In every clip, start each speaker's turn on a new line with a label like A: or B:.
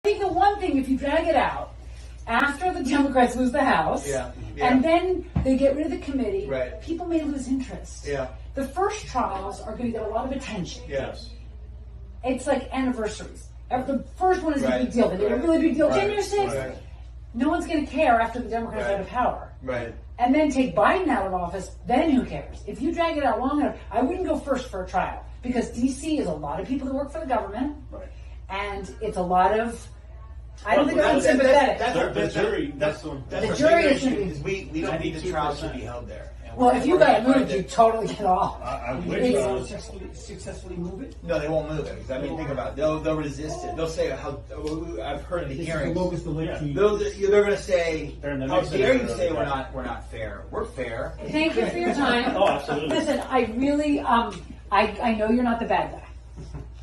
A: I think the one thing, if you drag it out, after the Democrats lose the House, and then they get rid of the committee, people may lose interest. The first trials are going to get a lot of attention. It's like anniversaries. The first one is a big deal. They did a really big deal. January 6th. No one's going to care after the Democrats are out of power. And then take Biden out of office, then who cares? If you drag it out long enough, I wouldn't go first for a trial. Because D.C. is a lot of people that work for the government. And it's a lot of... I don't think I'm sympathetic.
B: The jury is going to be... We don't need the trial to be held there.
A: Well, if you got moved, you totally get off.
C: Will successfully move it?
B: No, they won't move it. I mean, think about it. They'll resist it. They'll say, I've heard the hearings. They're going to say, how dare you say we're not fair? We're fair.
A: Thank you for your time.
C: Oh, absolutely.
A: Listen, I really, I know you're not the bad guy.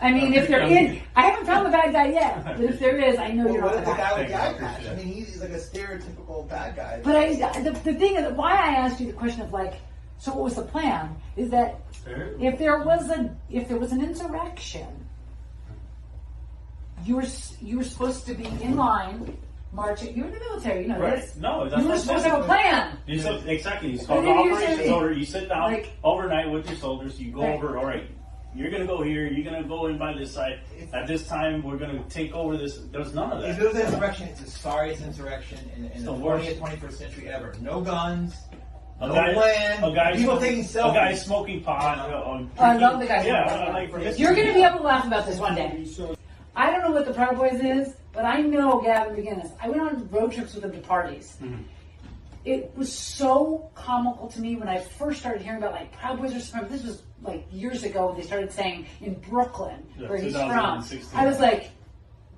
A: I mean, if they're in, I haven't found the bad guy yet, but if there is, I know you're not the bad guy.
B: I mean, he's like a stereotypical bad guy.
A: But the thing is, why I asked you the question of like, so what was the plan? Is that if there was an insurrection, you were supposed to be in line marching. You were in the military, you know this.
C: No, that's
A: you were supposed to have a plan.
C: Exactly. It's called the operations order. You sit down overnight with your soldiers. You go over. All right. You're going to go here, you're going to go in by this side. At this time, we're going to take over this. There's none of that.
B: If it was an insurrection, it's the sorriest insurrection in the 20th, 21st century ever. No guns, no land, people taking selfies.
C: A guy smoking pot.
A: I love the guy. You're going to be able to laugh about this one day. I don't know what the Proud Boys is, but I know Gavin McInnes. I went on road trips with him to parties. It was so comical to me when I first started hearing about like Proud Boys are supreme. This was like years ago. They started saying in Brooklyn, where he's from. I was like,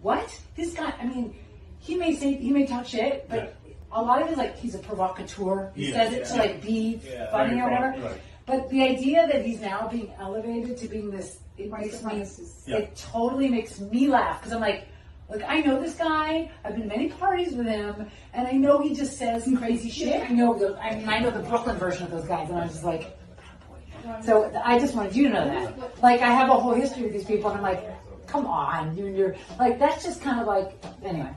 A: what? This guy, I mean, he may talk shit, but a lot of it is like he's a provocateur. He says it to like be funny or whatever. But the idea that he's now being elevated to being this, it totally makes me laugh because I'm like, look, I know this guy. I've been to many parties with him, and I know he just says some crazy shit. I know the Brooklyn version of those guys, and I'm just like, so I just wanted you to know that. Like, I have a whole history with these people, and I'm like, come on, you're like, that's just kind of like, anyway.